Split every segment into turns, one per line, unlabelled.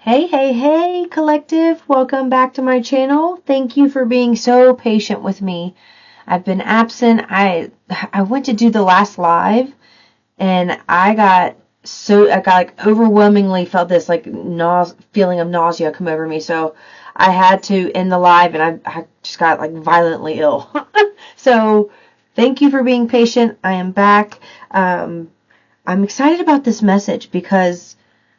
Hey, hey, hey, collective. Welcome back to my channel. Thank you for being so patient with me. I've been absent. I went to do the last live and I got like overwhelmingly felt this like feeling of nausea come over me. So I had to end the live and I just got like violently ill. So thank you for being patient. I am back. I'm excited about this message because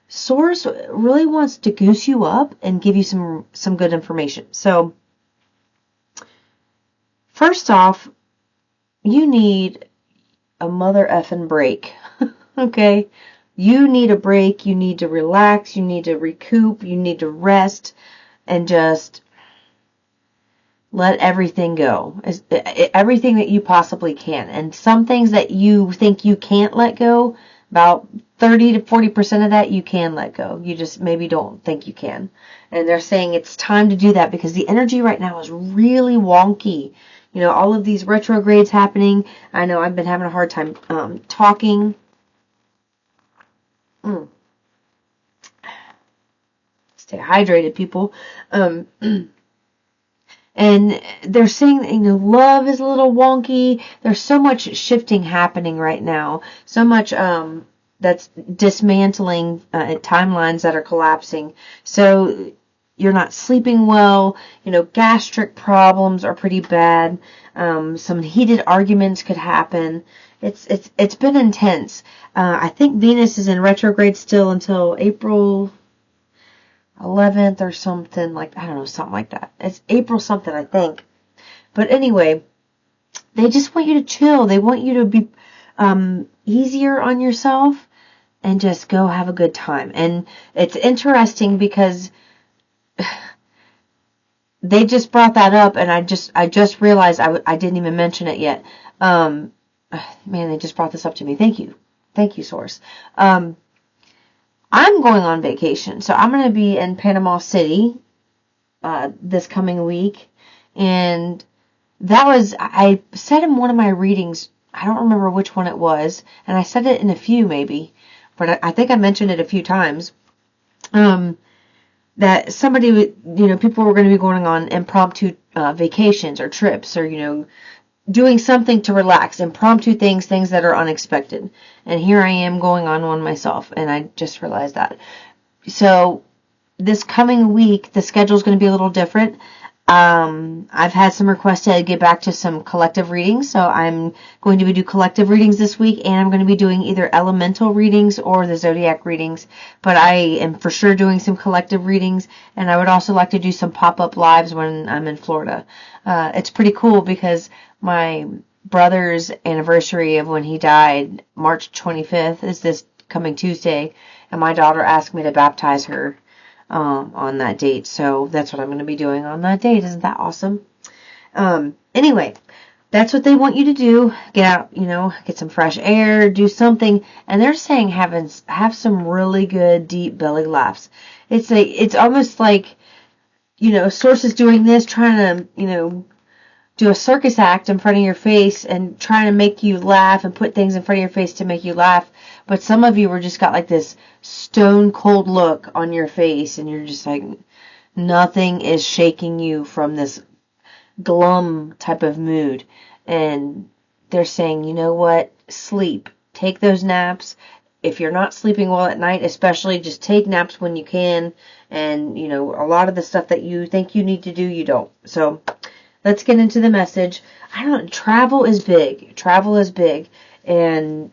Source really wants to goose you up and give you some good information. So, first off, you need a mother effing break. Okay? You need a break. You need to relax. You need to recoup. You need to rest and just let everything go. Everything that you possibly can. And some things that you think you can't let go, about 30 to 40% of that you can let go. You just maybe don't think you can. And they're saying it's time to do that because the energy right now is really wonky. You know, all of these retrogrades happening. I know I've been having a hard time talking. Stay hydrated, people. And they're saying that, love is a little wonky. There's so much shifting happening right now. So much that's dismantling timelines that are collapsing. So you're not sleeping well. Gastric problems are pretty bad. Some heated arguments could happen. It's been intense. I think Venus is in retrograde still until April 11th or something like, I don't know, something like that. It's April something, I think. But anyway, they just want you to chill. They want you to be easier on yourself and just go have a good time. And it's interesting because they just brought that up, and I just realized I didn't even mention it yet. Man, they just brought this up to me. Thank you, Source. I'm going on vacation, so I'm going to be in Panama City this coming week, and I said in one of my readings, I don't remember which one it was, and I said it in a few maybe, but I think I mentioned it a few times, that somebody, people were going to be going on impromptu vacations or trips or, doing something to relax, impromptu things that are unexpected. And here I am going on one myself, and I just realized that. So this coming week, the schedule is going to be a little different. I've had some requests to get back to some collective readings, so I'm going to do collective readings this week, and I'm going to be doing either elemental readings or the zodiac readings, but I am for sure doing some collective readings, and I would also like to do some pop-up lives when I'm in Florida. It's pretty cool because my brother's anniversary of when he died, March 25th, is this coming Tuesday, and my daughter asked me to baptize her on that date. So that's what I'm going to be doing on that date. Isn't that awesome? Anyway, that's what they want you to do. Get out, get some fresh air, do something. And they're saying have some really good deep belly laughs. It's almost like, Source is doing this, trying to, do a circus act in front of your face and trying to make you laugh and put things in front of your face to make you laugh. But some of you were just got like this stone cold look on your face, and you're just like, nothing is shaking you from this glum type of mood. And they're saying, you know what? Sleep. Take those naps. If you're not sleeping well at night, especially, just take naps when you can. And, a lot of the stuff that you think you need to do, you don't. So let's get into the message. Travel is big. Travel is big. And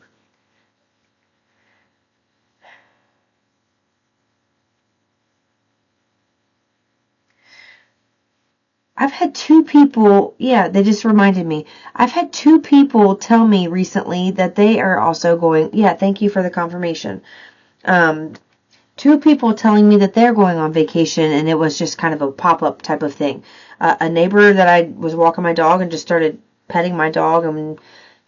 I've had two people, they just reminded me. I've had two people tell me recently that they are also going, thank you for the confirmation. Two people telling me that they're going on vacation, and it was just kind of a pop-up type of thing. A neighbor that I was walking my dog and just started petting my dog and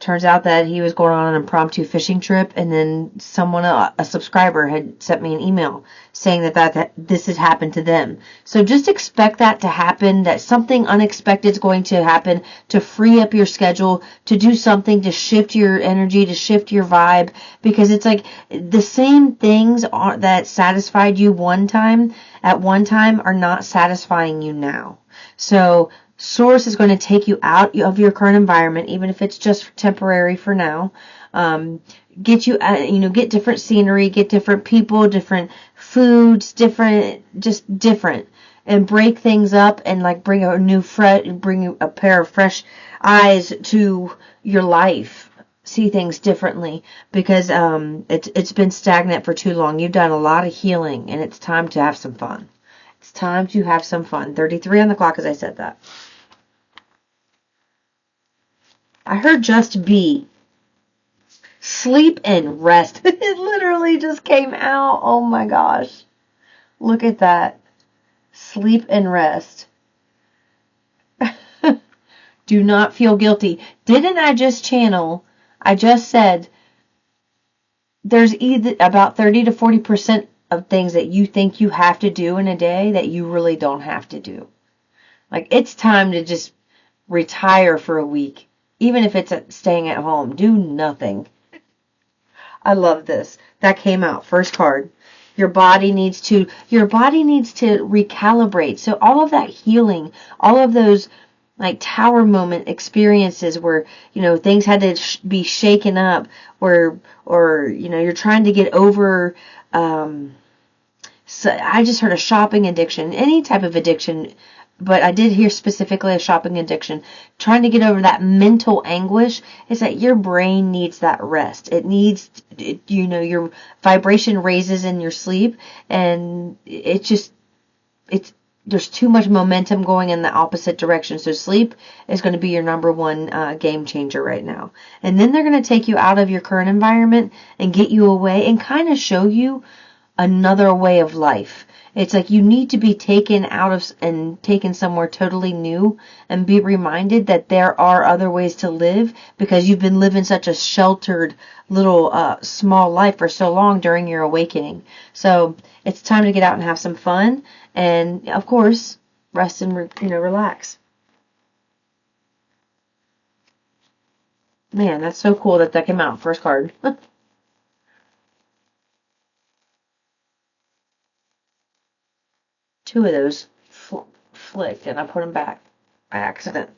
Turns out that he was going on an impromptu fishing trip, and then someone, a subscriber, had sent me an email saying that this had happened to them. So just expect that to happen, that something unexpected is going to happen to free up your schedule, to do something to shift your energy, to shift your vibe, because it's like the same things that satisfied you at one time are not satisfying you now. So Source is going to take you out of your current environment, even if it's just temporary for now. Get you, get different scenery, get different people, different foods, different, and break things up and like bring a pair of fresh eyes to your life. See things differently, because it's been stagnant for too long. You've done a lot of healing, and it's time to have some fun. It's time to have some fun. 33 on the clock as I said that. I heard just be. Sleep and rest. It literally just came out. Oh my gosh. Look at that. Sleep and rest. Do not feel guilty. Didn't I just channel? I just said there's either about 30 to 40% of things that you think you have to do in a day that you really don't have to do. Like, it's time to just retire for a week. Even if it's staying at home, do nothing. I love this. That came out. First card. Your body needs to recalibrate. So all of that healing, all of those like tower moment experiences where, things had to be shaken up, or you're trying to get over, so I just heard a shopping addiction, any type of addiction, but I did hear specifically a shopping addiction. Trying to get over that mental anguish is that your brain needs that rest. It needs, your vibration raises in your sleep, and there's too much momentum going in the opposite direction. So sleep is going to be your number one game changer right now. And then they're going to take you out of your current environment and get you away and kind of show you another way of life. It's like you need to be taken out of and taken somewhere totally new and be reminded that there are other ways to live, because you've been living such a sheltered little small life for so long during your awakening. So it's time to get out and have some fun, and of course rest and relax. Man, that's so cool that came out. First card. Two of those flicked, and I put them back by accident.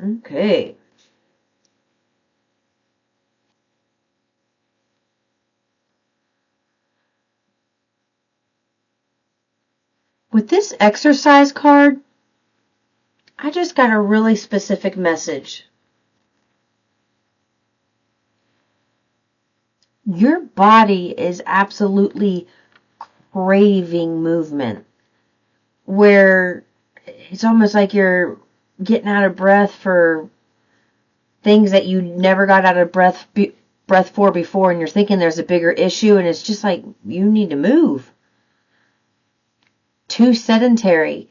Okay. With this exercise card, I just got a really specific message. Your body is absolutely craving movement, where it's almost like you're getting out of breath for things that you never got out of breath for before, and you're thinking there's a bigger issue, and it's just like you need to move. Too sedentary.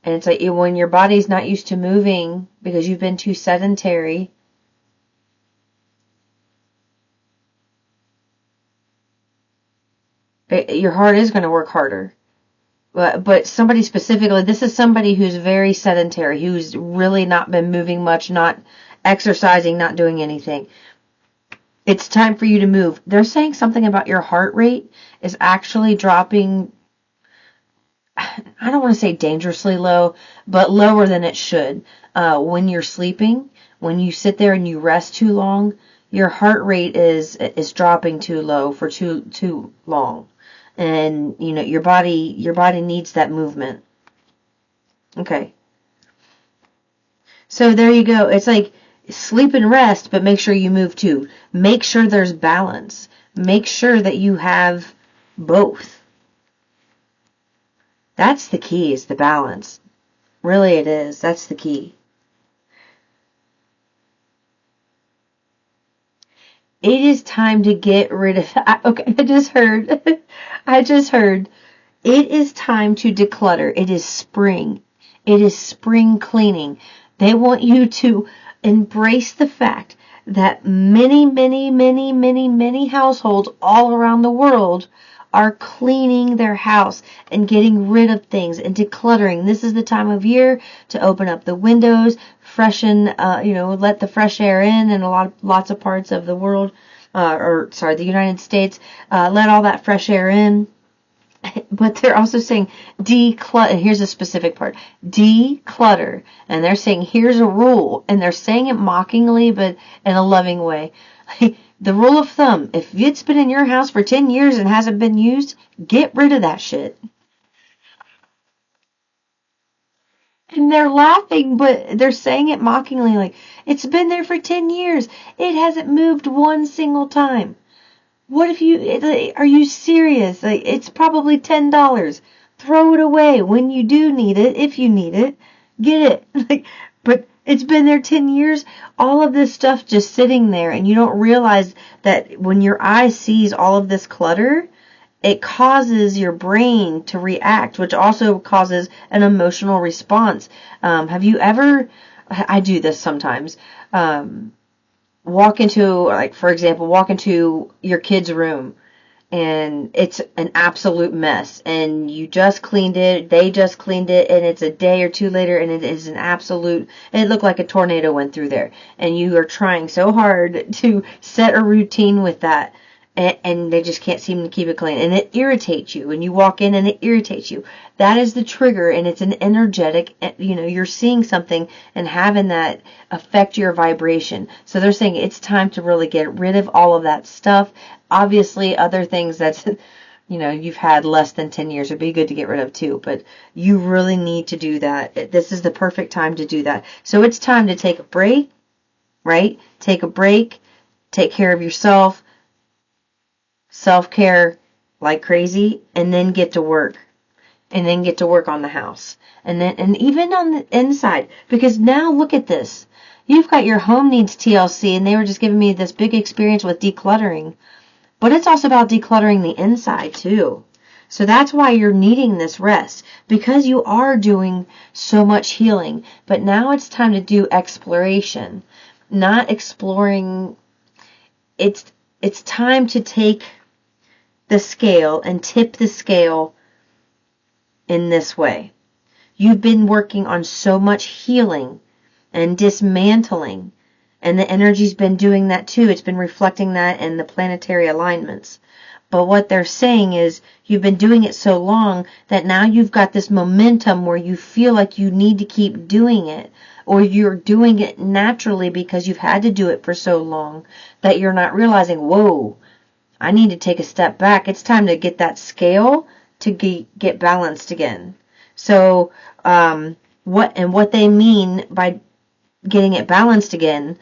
And it's like when your body's not used to moving because you've been too sedentary, your heart is going to work harder. But somebody specifically, this is somebody who's very sedentary, who's really not been moving much, not exercising, not doing anything. It's time for you to move. They're saying something about your heart rate is actually dropping. I don't want to say dangerously low, but lower than it should. When you're sleeping, when you sit there and you rest too long, your heart rate is dropping too low for too long. And your body needs that movement. Okay. So there you go. It's like sleep and rest, but make sure you move too. Make sure there's balance. Make sure that you have both. That's the key, is the balance. Really it is. That's the key. It is time to get rid of, I just heard, It is time to declutter. It is spring. It is spring cleaning. They want you to embrace the fact that many households all around the world are cleaning their house and getting rid of things and decluttering. This is the time of year to open up the windows, freshen, let the fresh air in lots of parts of the world, the United States, let all that fresh air in. But they're also saying declutter. Here's a specific part. Declutter. And they're saying here's a rule. And they're saying it mockingly, but in a loving way. The rule of thumb, if it's been in your house for 10 years and hasn't been used, get rid of that shit. And they're laughing, but they're saying it mockingly, like, it's been there for 10 years. It hasn't moved one single time. What if are you serious? Like, it's probably $10. Throw it away when you do need it. If you need it, get it. But it's been there 10 years. All of this stuff just sitting there, and you don't realize that when your eye sees all of this clutter, it causes your brain to react, which also causes an emotional response. Have you ever, I do this sometimes, walk into your kid's room and it's an absolute mess and you just cleaned it, they just cleaned it, and it's a day or two later and it is it looked like a tornado went through there, and you are trying so hard to set a routine with that, and they just can't seem to keep it clean, and it irritates you, and you walk in and it irritates you. That is the trigger, and it's an energetic, you're seeing something and having that affect your vibration. So they're saying it's time to really get rid of all of that stuff. Obviously, other things that's, you've had less than 10 years would be good to get rid of too, but you really need to do that. This is the perfect time to do that. So it's time to take a break, right? Take a break, take care of yourself, self-care like crazy, and then get to work. And then get to work on the house. And even on the inside. Because now look at this. You've got your home needs TLC, and they were just giving me this big experience with decluttering. But it's also about decluttering the inside too. So that's why you're needing this rest. Because you are doing so much healing. But now it's time to do exploration. Not exploring. It's time to take the scale and tip the scale in this way. You've been working on so much healing and dismantling, and the energy's been doing that too. It's been reflecting that in the planetary alignments. But what they're saying is you've been doing it so long that now you've got this momentum where you feel like you need to keep doing it, or you're doing it naturally because you've had to do it for so long that you're not realizing, whoa, I need to take a step back. It's time to get that scale to get balanced again. So what they mean by getting it balanced again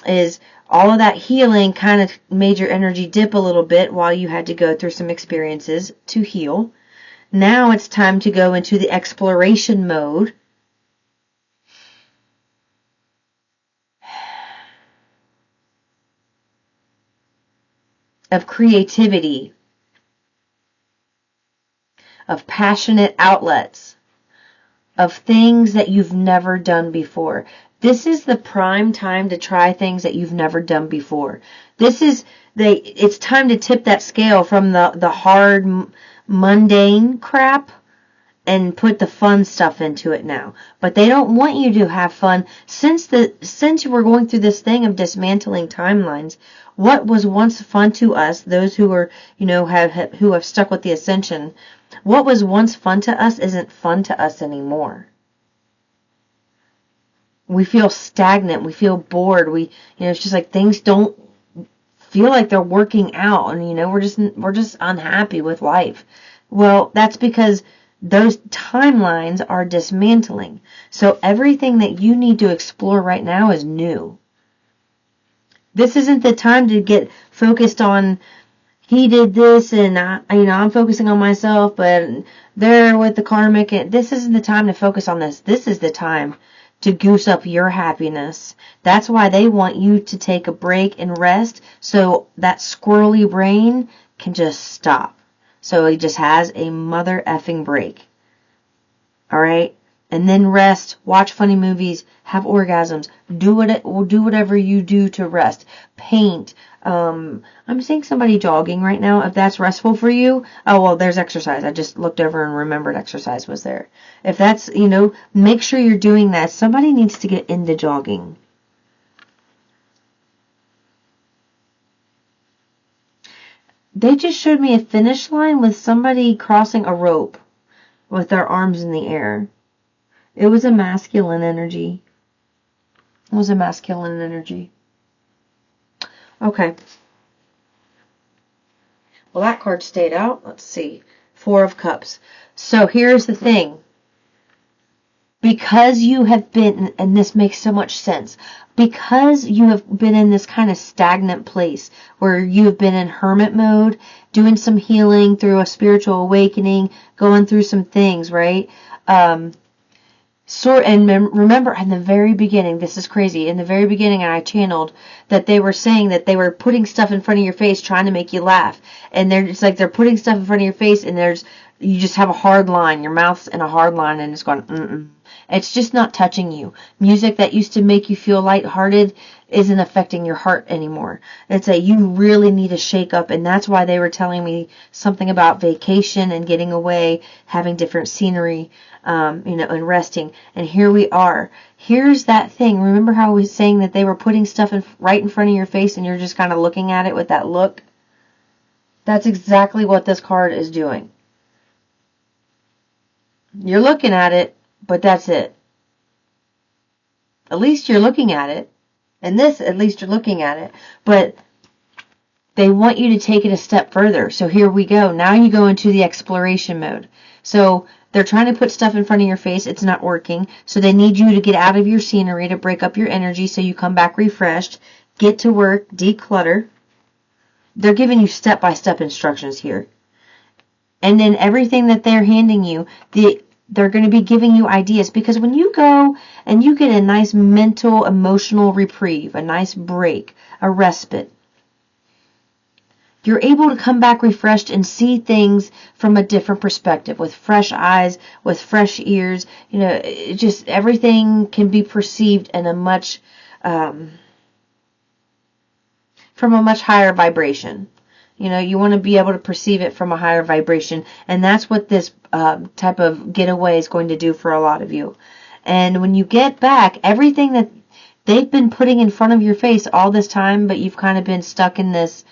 is all of that healing kind of made your energy dip a little bit while you had to go through some experiences to heal. Now it's time to go into the exploration mode. Of creativity, of passionate outlets, of things that you've never done before. This is the prime time to try things that you've never done before. It's time to tip that scale from the hard, mundane crap and put the fun stuff into it now. But they don't want you to have fun. Since we're going through this thing of dismantling timelines, what was once fun to us, those who are, who have stuck with the ascension, what was once fun to us isn't fun to us anymore. We feel stagnant. We feel bored. It's just like things don't feel like they're working out, and we're just unhappy with life. Well, that's because those timelines are dismantling. So everything that you need to explore right now is new. This isn't the time to get focused on, he did this and I'm focusing on myself, but they're with the karmic. This isn't the time to focus on this. This is the time to goose up your happiness. That's why they want you to take a break and rest so that squirrely brain can just stop. So he just has a mother effing break. Alright? And then rest, watch funny movies, have orgasms, do whatever you do to rest. Paint. I'm seeing somebody jogging right now. If that's restful for you, oh well, there's exercise. I just looked over and remembered exercise was there. If that's, make sure you're doing that. Somebody needs to get into jogging. They just showed me a finish line with somebody crossing a rope with their arms in the air. It was a masculine energy. Okay. Well, that card stayed out. Let's see. 4 of Cups. So here's the thing. Because you have been, and this makes so much sense, because you have been in this kind of stagnant place where you have been in hermit mode, doing some healing through a spiritual awakening, going through some things, right? Remember in the very beginning, this is crazy, in the very beginning I channeled that they were saying that they were putting stuff in front of your face trying to make you laugh. And they're putting stuff in front of your face and you just have a hard line. Your mouth's in a hard line and it's going, mm-mm. It's just not touching you. Music that used to make you feel lighthearted isn't affecting your heart anymore. You really need a shake up, and that's why they were telling me something about vacation and getting away, having different scenery, and resting. And here we are. Here's that thing. Remember how I was saying that they were putting stuff right in front of your face and you're just kind of looking at it with that look? That's exactly what this card is doing. You're looking at it, but that's it. At least you're looking at it. And this, at least you're looking at it. But they want you to take it a step further. So here we go. Now you go into the exploration mode. So they're trying to put stuff in front of your face. It's not working. So they need you to get out of your scenery, to break up your energy so you come back refreshed. Get to work. Declutter. They're giving you step-by-step instructions here. And then everything that they're handing you, they're going to be giving you ideas, because when you go and you get a nice mental, emotional reprieve, a nice break, a respite, you're able to come back refreshed and see things from a different perspective, with fresh eyes, with fresh ears. Just everything can be perceived in a much, from a much higher vibration. You want to be able to perceive it from a higher vibration. And that's what this type of getaway is going to do for a lot of you. And when you get back, everything that they've been putting in front of your face all this time, but you've kind of been stuck in this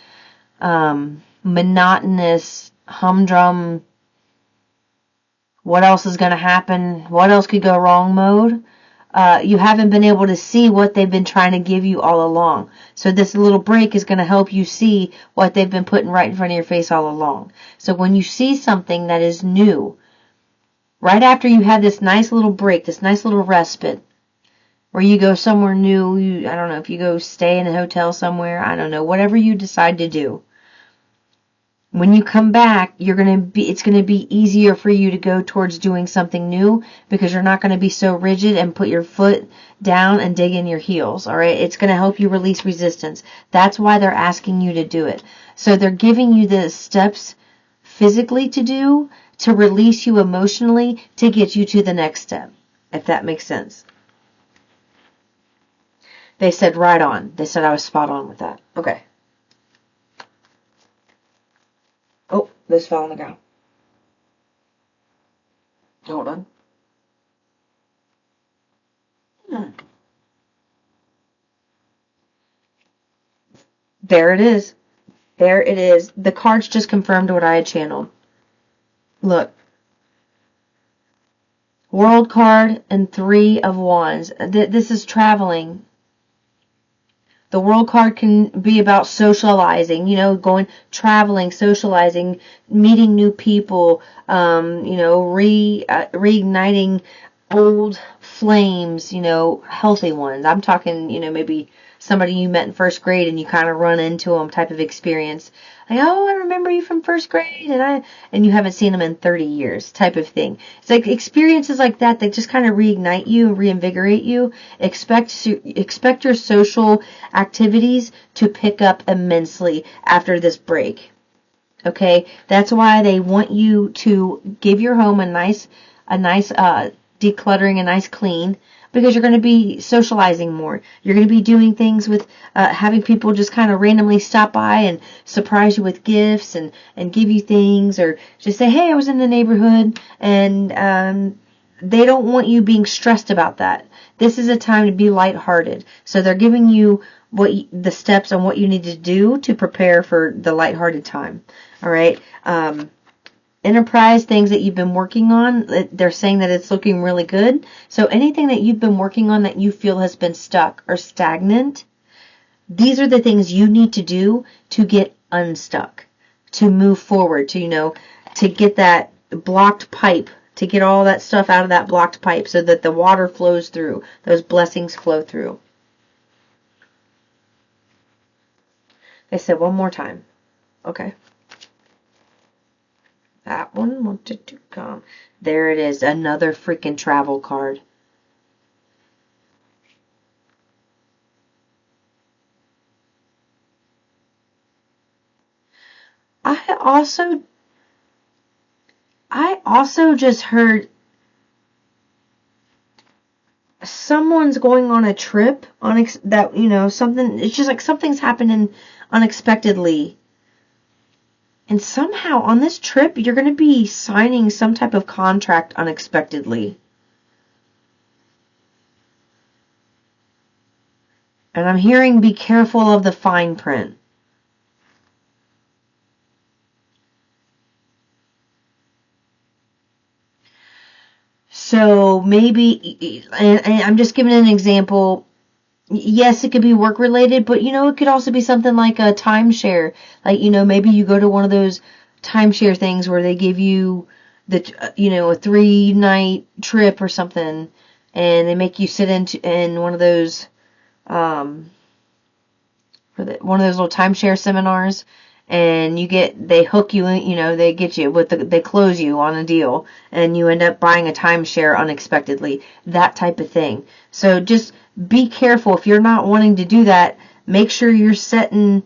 monotonous, humdrum, what else is going to happen, what else could go wrong mode. You haven't been able to see what they've been trying to give you all along. So this little break is going to help you see what they've been putting right in front of your face all along. So when you see something that is new, right after you have this nice little break, this nice little respite, where you go somewhere new, I don't know, if you go stay in a hotel somewhere, I don't know, whatever you decide to do. When you come back, it's going to be easier for you to go towards doing something new, because you're not going to be so rigid and put your foot down and dig in your heels. All right. It's going to help you release resistance. That's why they're asking you to do it. So they're giving you the steps physically to do, to release you emotionally, to get you to the next step, if that makes sense. They said right on. They said I was spot on with that. Okay. Oh, this fell on the ground. Hold on. There it is. There it is. The cards just confirmed what I had channeled. Look. World card and 3 of Wands. This is traveling. The World card can be about socializing, going, traveling, socializing, meeting new people, reigniting old flames, healthy ones. I'm talking, maybe somebody you met in first grade and you kind of run into them type of experience. Like, oh, I remember you from first grade, and you haven't seen them in 30 years type of thing. It's like experiences like that just kind of reignite you, reinvigorate you. Expect your social activities to pick up immensely after this break. Okay, that's why they want you to give your home a nice decluttering, a nice clean, because you're going to be socializing more. You're going to be doing things with having people just kind of randomly stop by and surprise you with gifts and give you things, or just say, hey, I was in the neighborhood, and they don't want you being stressed about that. This is a time to be lighthearted. So they're giving you the steps on what you need to do to prepare for the lighthearted time. All right. Enterprise, things that you've been working on, they're saying that it's looking really good. So anything that you've been working on that you feel has been stuck or stagnant, these are the things you need to do to get unstuck, to move forward, to get that blocked pipe, to get all that stuff out of that blocked pipe so that the water flows through, those blessings flow through. They said one more time. Okay. That one wanted to come. There it is. Another freaking travel card. I also just heard someone's going on a trip something, it's just like something's happening unexpectedly. And somehow on this trip, you're going to be signing some type of contract unexpectedly. And I'm hearing be careful of the fine print. So maybe, and I'm just giving an example. Yes, it could be work related, but it could also be something like a timeshare. Like, maybe you go to one of those timeshare things where they give you a 3-night trip or something, and they make you sit in one of those one of those little timeshare seminars, and they hook you in, they get you they close you on a deal, and you end up buying a timeshare unexpectedly, that type of thing. So just be careful. If you're not wanting to do that, make sure you're setting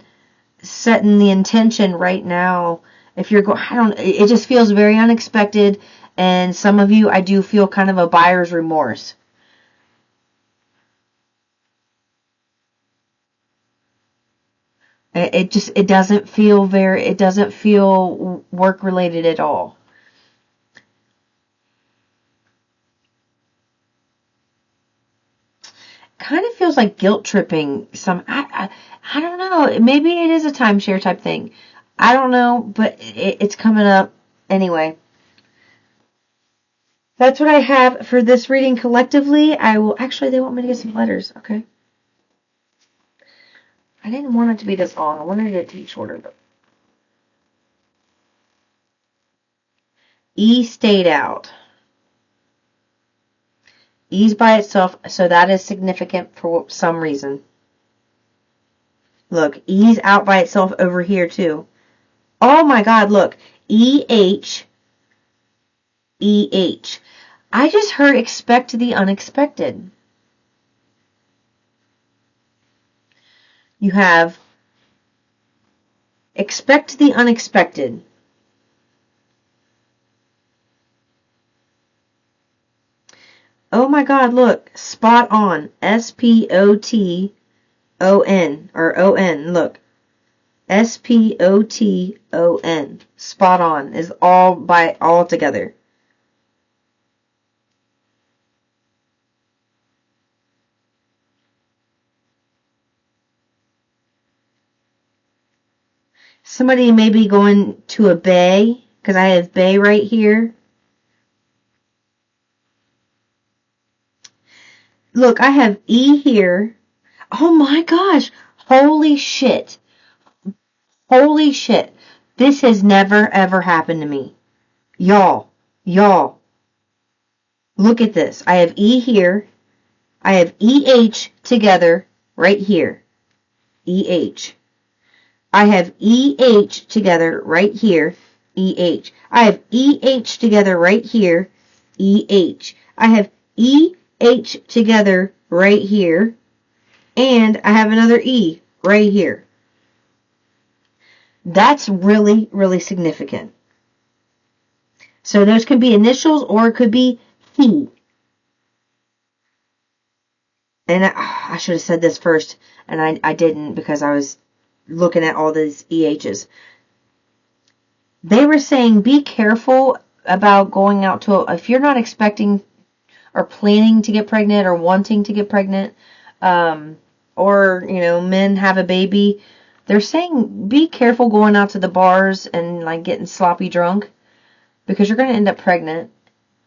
the intention right now. If you're it just feels very unexpected, and some of you, I do feel kind of a buyer's remorse. It doesn't feel work related at all. Kind of feels like guilt tripping. I don't know. Maybe it is a timeshare type thing. I don't know, but it's coming up anyway. That's what I have for this reading collectively. They want me to get some letters. Okay. I didn't want it to be this long. I wanted it to be shorter, though. E stayed out. E's by itself, so that is significant for some reason. Look, E's out by itself over here, too. Oh my God, look. E-H. E-H. I just heard expect the unexpected. You have expect the unexpected. Oh my God, look. Spot on. S-P-O-T-O-N. Or O-N. Look. S-P-O-T-O-N. Spot on is all together. Somebody may be going to a bay, because I have bay right here. Look, I have E here. Oh my gosh. Holy shit. Holy shit. This has never ever happened to me. Y'all. Look at this. I have E here. I have EH together right here. EH. I have EH together right here. EH. I have EH together right here. EH. I have EH together right here. And I have another E right here. That's really, really significant. So those could be initials or it could be he. And I should have said this first, and I didn't because I was looking at all these EHs. They were saying be careful about going out to, if you're not expecting or planning to get pregnant or wanting to get pregnant, or, men have a baby, they're saying be careful going out to the bars and like getting sloppy drunk because you're going to end up pregnant.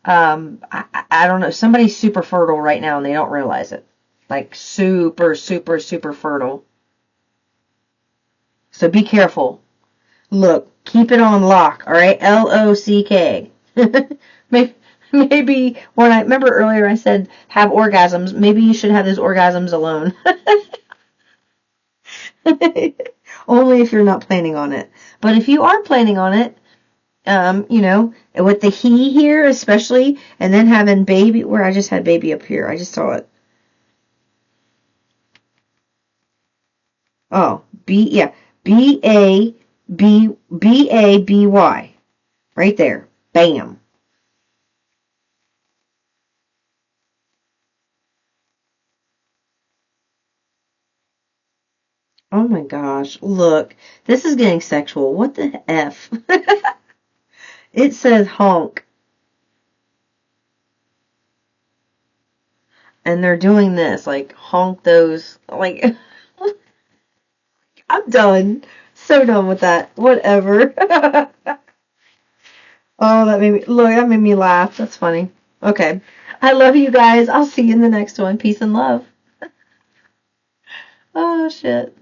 I don't know. Somebody's super fertile right now and they don't realize it. Like super, super, super fertile. So be careful. Look, keep it on lock, all right? LOCK. Maybe when I remember earlier I said have orgasms. Maybe you should have those orgasms alone. Only if you're not planning on it. But if you are planning on it, with the he here especially, and then having baby, where I just had baby up here. I just saw it. Oh, Baby. Right there. Bam. Oh my gosh. Look, this is getting sexual. What the F? It says honk. And they're doing this, like honk those, like, I'm done. So done with that. Whatever. Oh, that made me laugh. That's funny. Okay. I love you guys. I'll see you in the next one. Peace and love. Oh, shit.